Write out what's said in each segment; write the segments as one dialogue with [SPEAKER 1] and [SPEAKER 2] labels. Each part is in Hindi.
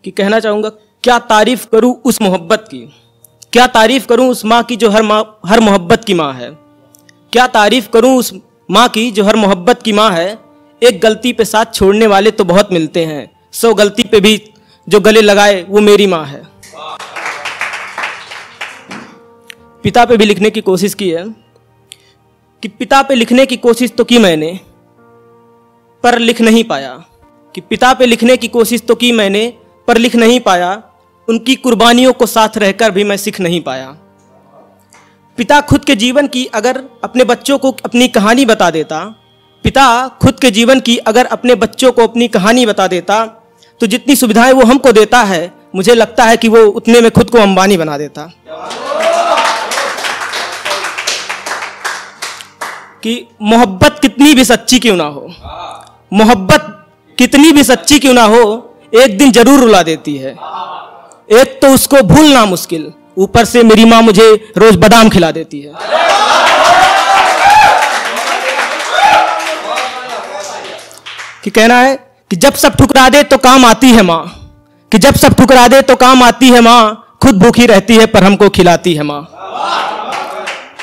[SPEAKER 1] कि कहना चाहूँगा, क्या तारीफ़ करूँ उस मोहब्बत की, क्या तारीफ़ करूँ उस माँ की जो हर मोहब्बत की माँ है। क्या तारीफ़ करूँ उस माँ की जो हर मोहब्बत की माँ है। एक गलती पे साथ छोड़ने वाले तो बहुत मिलते हैं, 100 गलती पे भी जो गले लगाए वो मेरी माँ है। पिता पे भी लिखने की कोशिश की है कि पिता पे लिखने की कोशिश तो की मैंने पर लिख नहीं पाया, कि पिता पे लिखने की कोशिश तो की मैंने पर लिख नहीं पाया। उनकी कुर्बानियों को साथ रहकर भी मैं सीख नहीं पाया। पिता खुद के जीवन की अगर अपने बच्चों को अपनी कहानी बता देता, पिता खुद के जीवन की अगर अपने बच्चों को अपनी कहानी बता देता, तो जितनी सुविधाएं वो हमको देता है, मुझे लगता है कि वो उतने में खुद को अंबानी बना देता। कि मोहब्बत कितनी भी सच्ची क्यों ना हो, मोहब्बत कितनी भी सच्ची क्यों ना हो, एक दिन जरूर रुला देती है। एक तो उसको भूलना मुश्किल, ऊपर से मेरी माँ मुझे रोज बादाम खिला देती है। कि कहना है कि जब सब ठुकरा दे तो काम आती है माँ, कि जब सब ठुकरा दे तो काम आती है माँ, खुद भूखी रहती है पर हमको खिलाती है माँ।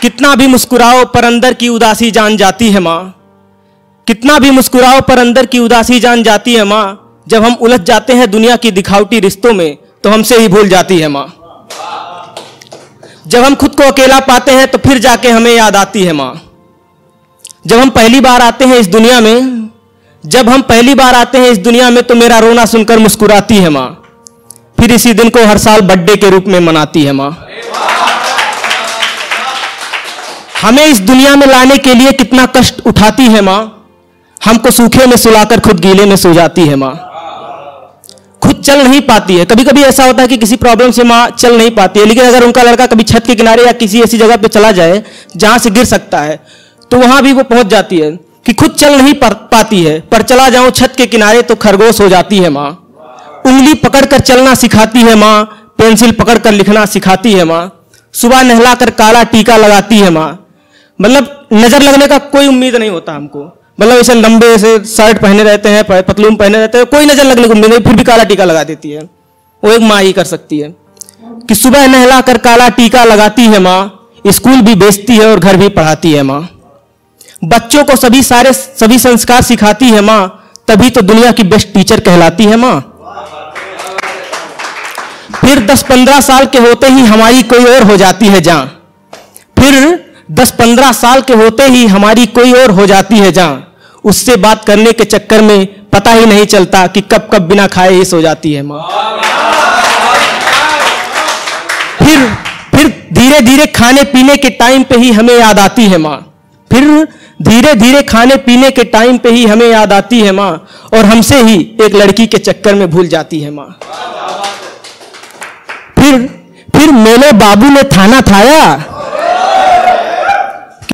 [SPEAKER 1] कितना भी मुस्कुराओ पर अंदर की उदासी जान जाती है माँ, कितना भी मुस्कुराओ पर अंदर की उदासी जान जाती है माँ। जब हम उलझ जाते हैं दुनिया की दिखावटी रिश्तों में तो हमसे ही भूल जाती है माँ। जब हम खुद को अकेला पाते हैं तो फिर जाके हमें याद आती है माँ। जब हम पहली बार आते हैं इस दुनिया में, जब हम पहली बार आते हैं इस दुनिया में तो मेरा रोना सुनकर मुस्कुराती है माँ। फिर इसी दिन को हर साल बर्थडे के रूप में मनाती है माँ। हमें इस दुनिया में लाने के लिए कितना कष्ट उठाती है माँ, हमको सूखे में सुलाकर खुद गीले में सो जाती है माँ। खुद चल नहीं पाती है, कभी कभी ऐसा होता है कि किसी प्रॉब्लम से माँ चल नहीं पाती है, लेकिन अगर उनका लड़का कभी छत के किनारे या किसी ऐसी जगह पे चला जाए जहां से गिर सकता है तो वहां भी वो पहुंच जाती है। कि खुद चल नहीं पाती है पर चला जाऊं छत के किनारे तो खरगोश हो जाती है माँ। उंगली पकड़कर चलना सिखाती है माँ, पेंसिल पकड़कर लिखना सिखाती है माँ। सुबह नहलाकर काला टीका लगाती है माँ। मतलब नजर लगने का कोई उम्मीद नहीं होता हमको, मतलब ऐसे लंबे से शर्ट पहने रहते हैं, पतलून पहने रहते हैं, कोई नजर लगने को उम्मीद नहीं, फिर भी काला टीका लगा देती है। वो एक माँ ही कर सकती है कि सुबह नहलाकर काला टीका लगाती है माँ, स्कूल भी भेजती है और घर भी पढ़ाती है माँ। बच्चों को सभी संस्कार सिखाती है माँ, तभी तो दुनिया की बेस्ट टीचर कहलाती है माँ। फिर 10-15 साल के होते ही हमारी कोई और हो जाती है जान, फिर 10-15 साल के होते ही हमारी कोई और हो जाती है जान। उससे बात करने के चक्कर में पता ही नहीं चलता कि कब कब बिना खाए ही सो जाती है माँ। फिर धीरे धीरे खाने पीने के टाइम पे ही हमें याद आती है माँ, फिर धीरे धीरे खाने पीने के टाइम पे ही हमें याद आती है माँ, और हमसे ही एक लड़की के चक्कर में भूल जाती है माँ। फिर मेरे बाबू ने थाना थाया,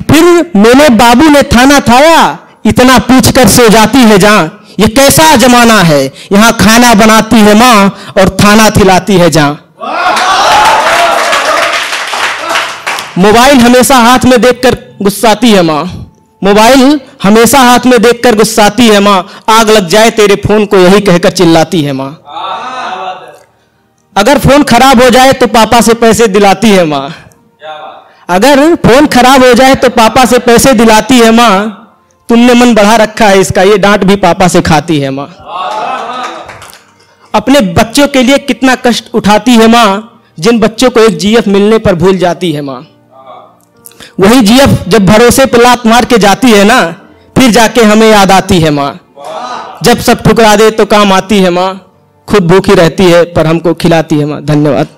[SPEAKER 1] फिर मेरे बाबू ने थाना थाया, इतना पूछकर सो जाती है जान। ये कैसा जमाना है, यहाँ खाना बनाती है माँ और थाना खिलाती है जान। मोबाइल हमेशा हाथ में देखकर गुस्साती है माँ, मोबाइल हमेशा हाथ में देखकर गुस्साती है माँ। आग लग जाए तेरे फोन को यही कहकर चिल्लाती है माँ। अगर फोन खराब हो जाए तो पापा से पैसे दिलाती है माँ, अगर फोन खराब हो जाए तो पापा से पैसे दिलाती है माँ। तुमने मन बढ़ा रखा है इसका, ये डांट भी पापा से खाती है माँ। अपने बच्चों के लिए कितना कष्ट उठाती है माँ, जिन बच्चों को एक जीएफ मिलने पर भूल जाती है माँ। वही जीएफ जब भरोसे पे लात मार के जाती है ना, फिर जाके हमें याद आती है माँ। जब सब ठुकरा दे तो काम आती है माँ, खुद भूखी रहती है पर हमको खिलाती है माँ। धन्यवाद।